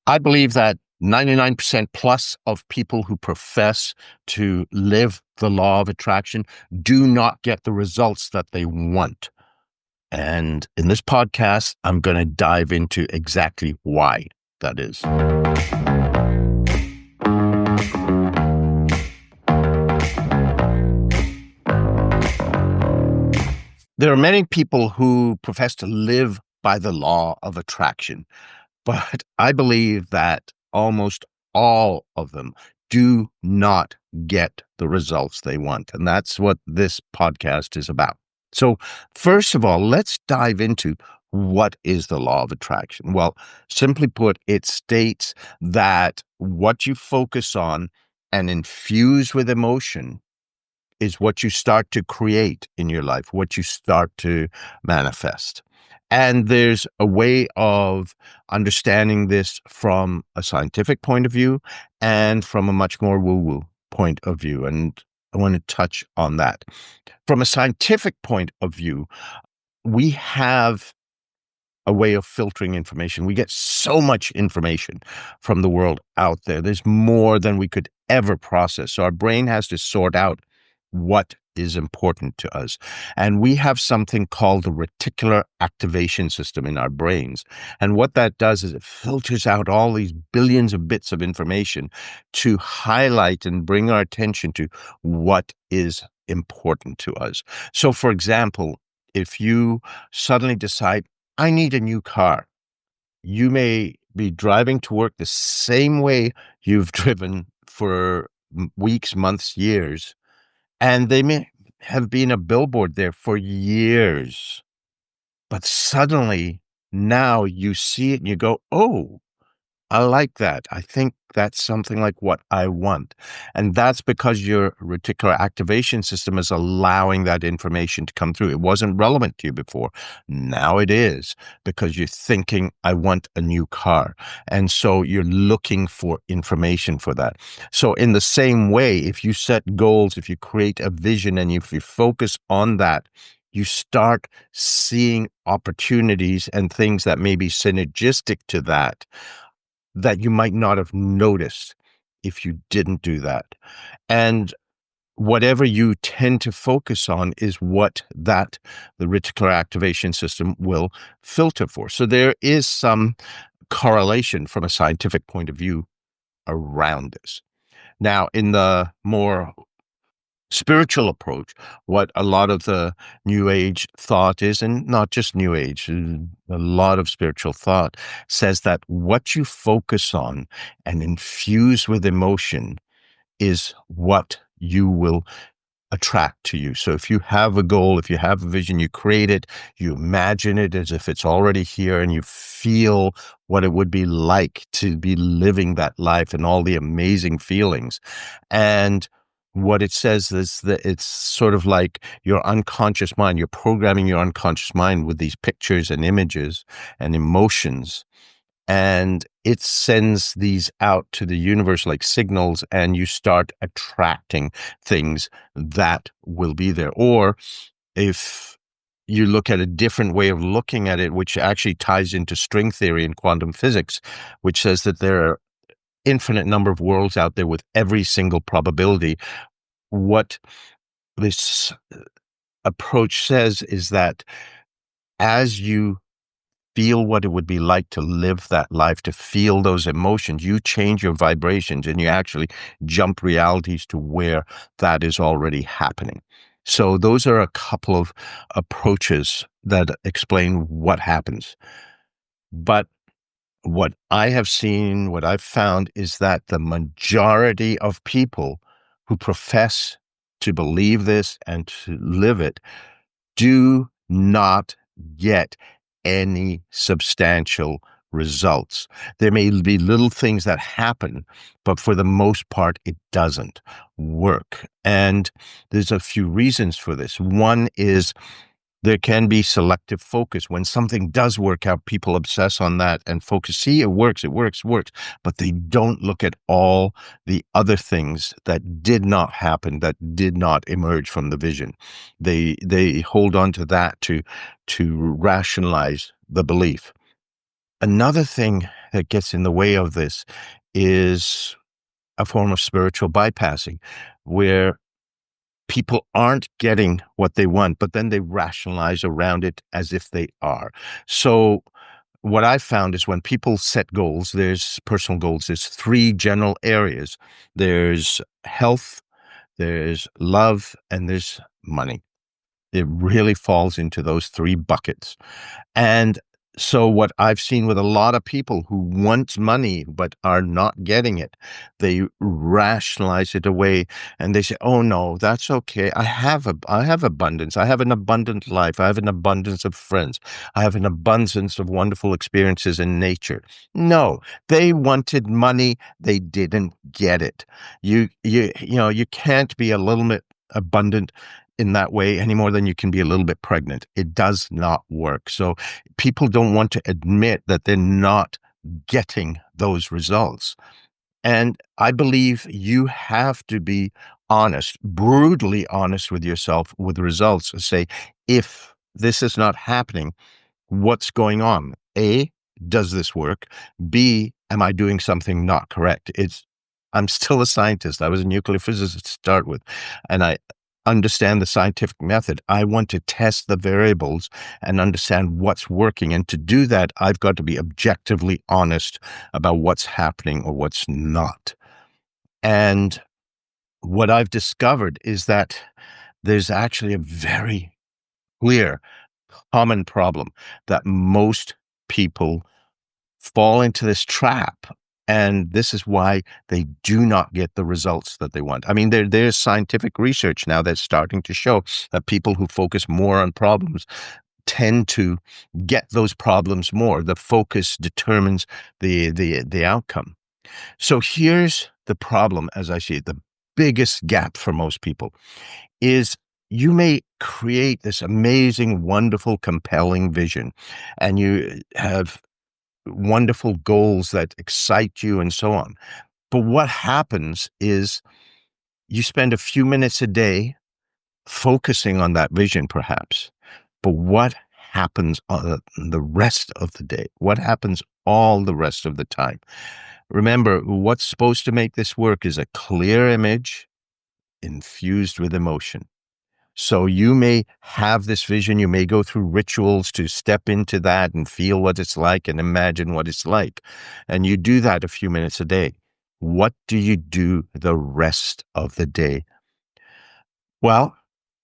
I believe that 99% plus of people who profess to live the law of attraction do not get the results that they want. And in this podcast, I'm going to dive into exactly why that is. There are many people who profess to live by the law of attraction, but I believe that almost all of them do not get the results they want. And that's what this podcast is about. So, first of all, let's dive into what is the law of attraction. Well, simply put, it states that what you focus on and infuse with emotion is what you start to create in your life, what you start to manifest. And there's a way of understanding this from a scientific point of view and from a much more woo-woo point of view. And I want to touch on that. From a scientific point of view, we have a way of filtering information. We get so much information from the world out there. There's more than we could ever process. So our brain has to sort out what is important to us. And we have something called the reticular activation system in our brains. And what that does is it filters out all these billions of bits of information to highlight and bring our attention to what is important to us. So, for example, if you suddenly decide, I need a new car, you may be driving to work the same way you've driven for weeks, months, years, and they may have been a billboard there for years. But suddenly, now you see it and you go, oh, I like that. I think that's something like what I want. And that's because your reticular activation system is allowing that information to come through. It wasn't relevant to you before. Now it is, because you're thinking, I want a new car. And so you're looking for information for that. So in the same way, if you set goals, if you create a vision and if you focus on that, you start seeing opportunities and things that may be synergistic to that you might not have noticed if you didn't do that. And whatever you tend to focus on is what the reticular activation system will filter for. So there is some correlation from a scientific point of view around this. Now, in the more spiritual approach, what a lot of the New Age thought is, and not just New Age, a lot of spiritual thought says that what you focus on and infuse with emotion is what you will attract to you. So if you have a goal, if you have a vision, you create it, you imagine it as if it's already here, and you feel what it would be like to be living that life and all the amazing feelings. And what it says is that it's sort of like your unconscious mind. You're programming your unconscious mind with these pictures and images and emotions, and it sends these out to the universe like signals, and you start attracting things that will be there. Or if you look at a different way of looking at it, which actually ties into string theory and quantum physics, which says that there are infinite number of worlds out there with every single probability. What this approach says is that as you feel what it would be like to live that life, to feel those emotions, you change your vibrations and you actually jump realities to where that is already happening. So those are a couple of approaches that explain what happens. But what I have seen, what I've found is that the majority of people who profess to believe this and to live it do not get any substantial results. There may be little things that happen, but for the most part, it doesn't work. And there's a few reasons for this. One is there can be selective focus. When something does work out, people obsess on that and focus. See, it works, but they don't look at all the other things that did not happen, that did not emerge from the vision. They hold on to that to rationalize the belief. Another thing that gets in the way of this is a form of spiritual bypassing, where people aren't getting what they want, but then they rationalize around it as if they are. So what I've found is when people set goals, there's personal goals, there's three general areas. There's health, there's love, and there's money. It really falls into those three buckets. And so what I've seen with a lot of people who want money but are not getting it, they rationalize it away and they say, "Oh no, that's okay. I have abundance. I have an abundant life. I have an abundance of friends. I have an abundance of wonderful experiences in nature." No, they wanted money. They didn't get it. You can't be a little bit abundant in that way any more than you can be a little bit pregnant. It does not work. So people don't want to admit that they're not getting those results. And I believe you have to be honest, brutally honest with yourself with results and say, if this is not happening, what's going on? A, does this work? B, am I doing something not correct? I'm still a scientist. I was a nuclear physicist to start with, and I understand the scientific method. I want to test the variables and understand what's working. And to do that, I've got to be objectively honest about what's happening or what's not. And what I've discovered is that there's actually a very clear common problem that most people fall into this trap. And this is why they do not get the results that they want. I mean, there's scientific research now that's starting to show that people who focus more on problems tend to get those problems more. The focus determines the outcome. So here's the problem, as I see it, the biggest gap for most people is you may create this amazing, wonderful, compelling vision, and you have wonderful goals that excite you and so on. But what happens is you spend a few minutes a day focusing on that vision, perhaps. But what happens on the rest of the day? What happens all the rest of the time? Remember, what's supposed to make this work is a clear image infused with emotion. So you may have this vision, you may go through rituals to step into that and feel what it's like and imagine what it's like. And you do that a few minutes a day. What do you do the rest of the day? Well,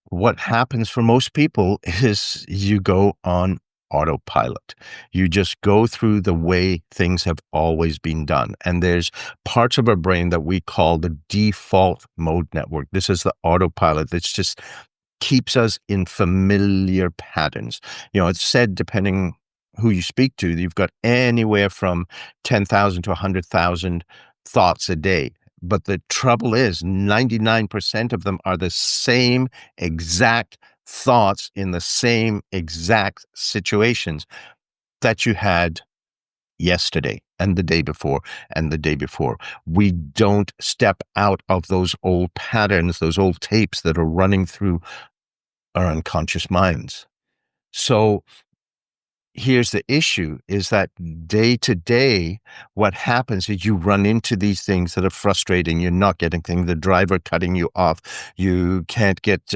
what happens for most people is you go on autopilot. You just go through the way things have always been done. And there's parts of our brain that we call the default mode network. This is the autopilot that's just keeps us in familiar patterns. It's said, depending who you speak to, you've got anywhere from 10,000 to 100,000 thoughts a day. But the trouble is 99% of them are the same exact thoughts in the same exact situations that you had yesterday and the day before and the day before. We don't step out of those old patterns, those old tapes that are running through our unconscious minds. So here's the issue is that day to day, what happens is you run into these things that are frustrating. You're not getting things, the driver cutting you off. You can't get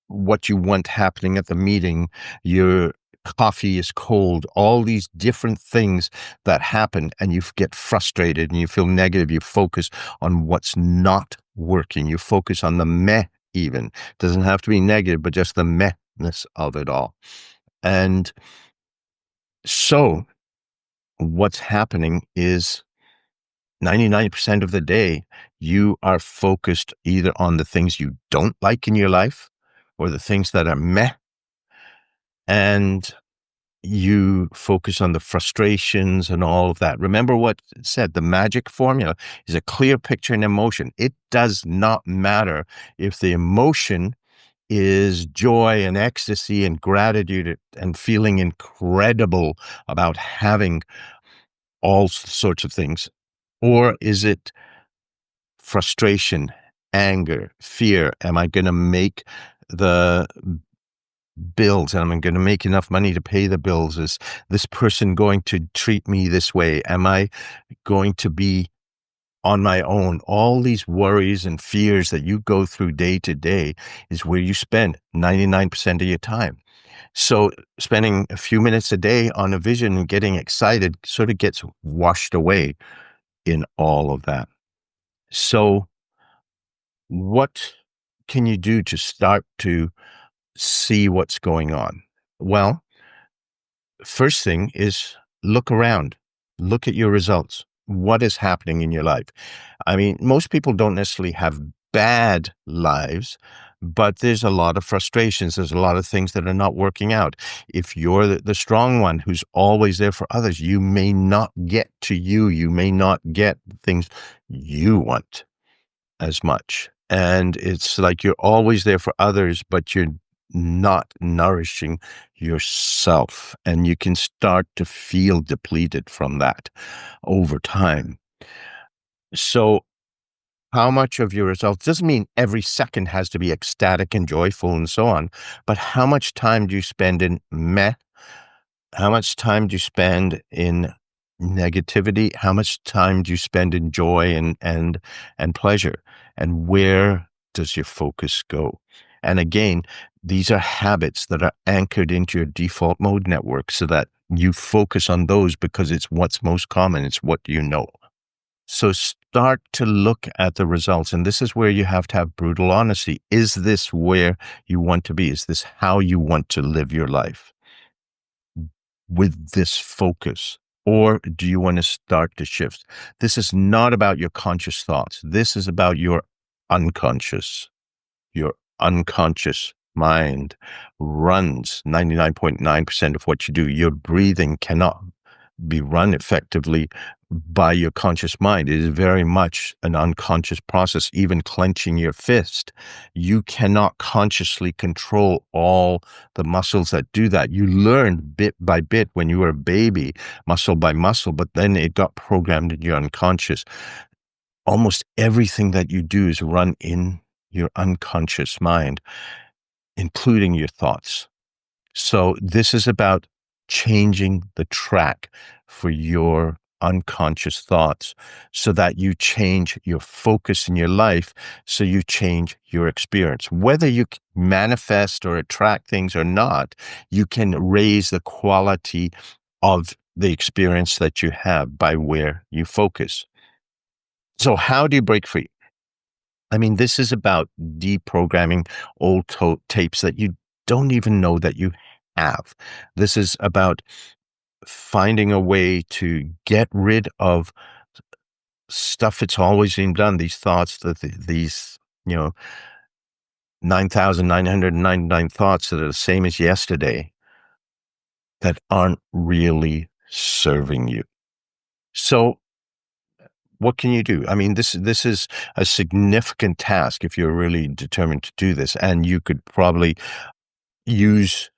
what you want happening at the meeting. Your coffee is cold, all these different things that happen, and you get frustrated and you feel negative. You focus on what's not working. You focus on the meh even. Doesn't have to be negative, but just the mehness of it all. And so what's happening is 99% of the day, you are focused either on the things you don't like in your life or the things that are meh, and you focus on the frustrations and all of that. Remember what it said, the magic formula is a clear picture and emotion. It does not matter if the emotion is joy and ecstasy and gratitude and feeling incredible about having all sorts of things, or is it frustration, anger, fear? Am I going to make the bills and I'm going to make enough money to pay the bills? Is this person going to treat me this way? Am I going to be on my own? All these worries and fears that you go through day to day is where you spend 99% of your time. So spending a few minutes a day on a vision and getting excited sort of gets washed away in all of that. So what can you do to start to see what's going on? Well, first thing is look around, look at your results. What is happening in your life? I mean, most people don't necessarily have bad lives, but there's a lot of frustrations. There's a lot of things that are not working out. If you're the strong one who's always there for others, you may not get to you. You may not get things you want as much. And it's like you're always there for others, but you're not nourishing yourself. And you can start to feel depleted from that over time. So, how much of your results doesn't mean every second has to be ecstatic and joyful and so on, but how much time do you spend in meh? How much time do you spend in negativity? How much time do you spend in joy and pleasure? And where does your focus go? And again, these are habits that are anchored into your default mode network so that you focus on those because it's what's most common. It's what you know. So start to look at the results. And this is where you have to have brutal honesty. Is this where you want to be? Is this how you want to live your life with this focus? Or do you want to start to shift? This is not about your conscious thoughts. This is about your unconscious. Your unconscious mind runs 99.9% of what you do. Your breathing cannot be run effectively by your conscious mind. It is very much an unconscious process, even clenching your fist. You cannot consciously control all the muscles that do that. You learned bit by bit when you were a baby, muscle by muscle, but then it got programmed in your unconscious. Almost everything that you do is run in your unconscious mind, including your thoughts. So this is about changing the track for your unconscious thoughts so that you change your focus in your life, so you change your experience. Whether you manifest or attract things or not, you can raise the quality of the experience that you have by where you focus. So how do you break free? I mean, this is about deprogramming old tapes that you don't even know that you have. This is about finding a way to get rid of stuff that's always been done, these thoughts, these, 9,999 thoughts that are the same as yesterday that aren't really serving you. So what can you do? I mean, this is a significant task if you're really determined to do this, and you could probably use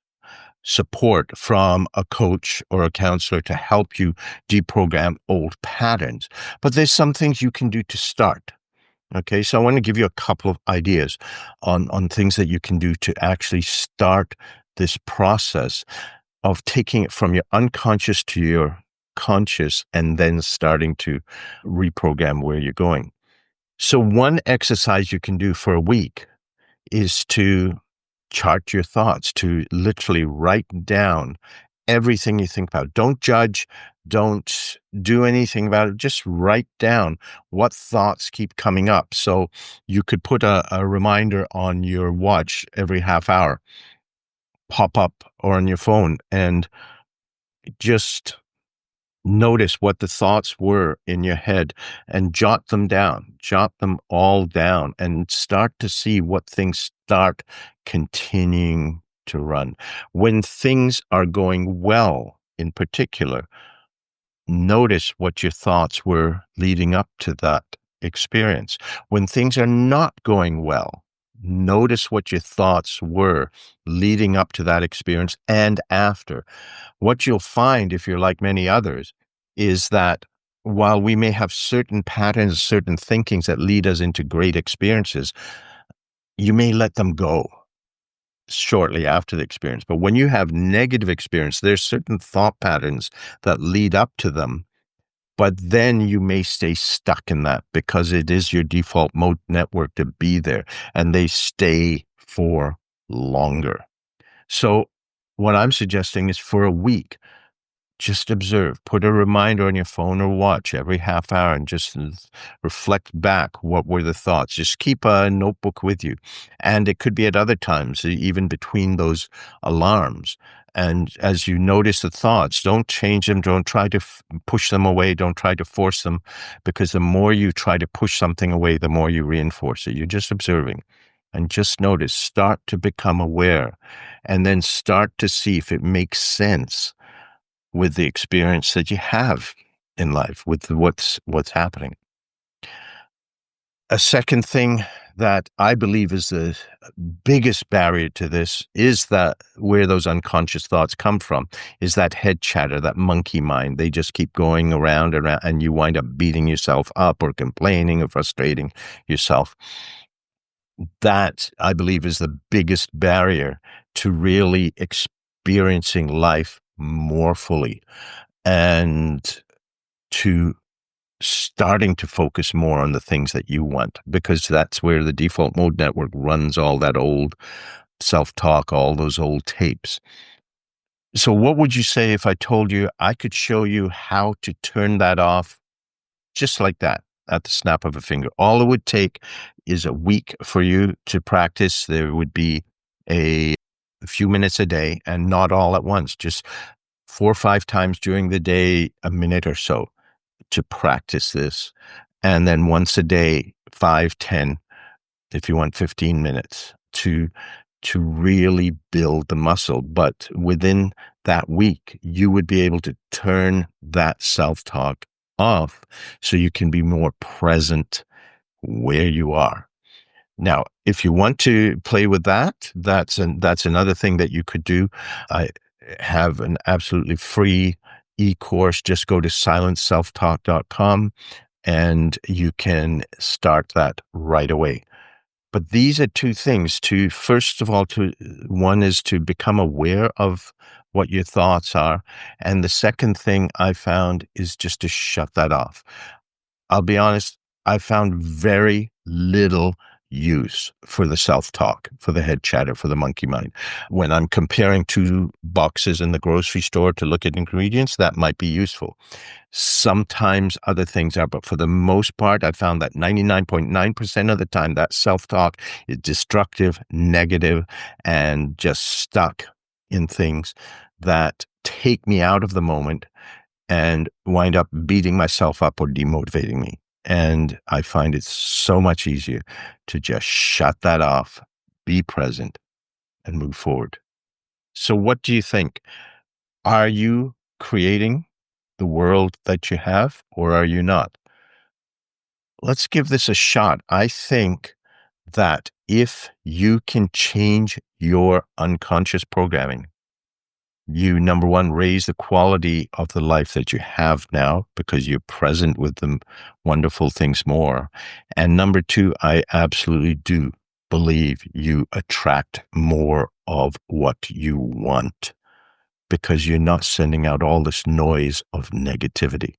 support from a coach or a counselor to help you deprogram old patterns. But there's some things you can do to start. Okay, so I want to give you a couple of ideas on things that you can do to actually start this process of taking it from your unconscious to your conscious and then starting to reprogram where you're going. So one exercise you can do for a week is to chart your thoughts, to literally write down everything you think about. Don't judge, don't do anything about it. Just write down what thoughts keep coming up. So you could put a reminder on your watch every half hour, pop up, or on your phone, and just notice what the thoughts were in your head and jot them all down and start to see what things start continuing to run. When things are going well, in particular, notice what your thoughts were leading up to that experience. When things are not going well, notice what your thoughts were leading up to that experience and after. What you'll find, if you're like many others, is that while we may have certain patterns, certain thinkings that lead us into great experiences, you may let them go. shortly after the experience. But when you have negative experience, there's certain thought patterns that lead up to them, but then you may stay stuck in that because it is your default mode network to be there, and they stay for longer. So what I'm suggesting is for a week, just observe. Put a reminder on your phone or watch every half hour and just reflect back. What were the thoughts? Just keep a notebook with you. And it could be at other times, even between those alarms. And as you notice the thoughts, don't change them. Don't try to push them away. Don't try to force them, because the more you try to push something away, the more you reinforce it. You're just observing and just notice. Start to become aware, and then start to see if it makes sense with the experience that you have in life, with what's happening. A second thing that I believe is the biggest barrier to this is that where those unconscious thoughts come from is that head chatter, that monkey mind. They just keep going around and around, and you wind up beating yourself up or complaining or frustrating yourself. That, I believe, is the biggest barrier to really experiencing life more fully, and to starting to focus more on the things that you want, because that's where the default mode network runs all that old self-talk, all those old tapes. So what would you say if I told you I could show you how to turn that off just like that at the snap of a finger? All it would take is a week for you to practice. There would be a few minutes a day, and not all at once, just 4 or 5 times during the day, a minute or so to practice this. And then once a day, 5, 10, if you want 15 minutes to really build the muscle. But within that week, you would be able to turn that self-talk off so you can be more present where you are. Now, if you want to play with that, that's another thing that you could do. I have an absolutely free e-course. Just go to silenceselftalk.com and you can start that right away. But these are two things. First of all, one is to become aware of what your thoughts are. And the second thing I found is just to shut that off. I'll be honest, I found very little use for the self-talk, for the head chatter, for the monkey mind. When I'm comparing 2 boxes in the grocery store to look at ingredients, that might be useful. Sometimes other things are, but for the most part, I found that 99.9% of the time, that self-talk is destructive, negative, and just stuck in things that take me out of the moment and wind up beating myself up or demotivating me. And I find it so much easier to just shut that off, be present, and move forward. So what do you think? Are you creating the world that you have, or are you not? Let's give this a shot. I think that if you can change your unconscious programming, you, number one, raise the quality of the life that you have now because you're present with the wonderful things more. And number two, I absolutely do believe you attract more of what you want because you're not sending out all this noise of negativity.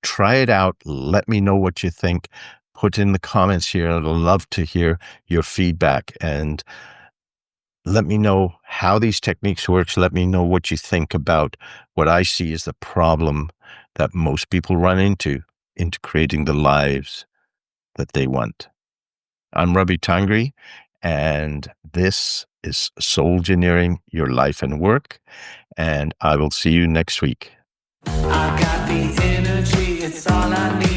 Try it out. Let me know what you think. Put in the comments here. I'd love to hear your feedback, and let me know how these techniques work. Let me know what you think about what I see as the problem that most people run into creating the lives that they want. I'm Ravi Tangri, and this is Soul Engineering Your Life and Work, and I will see you next week. I've got the energy, it's all I need.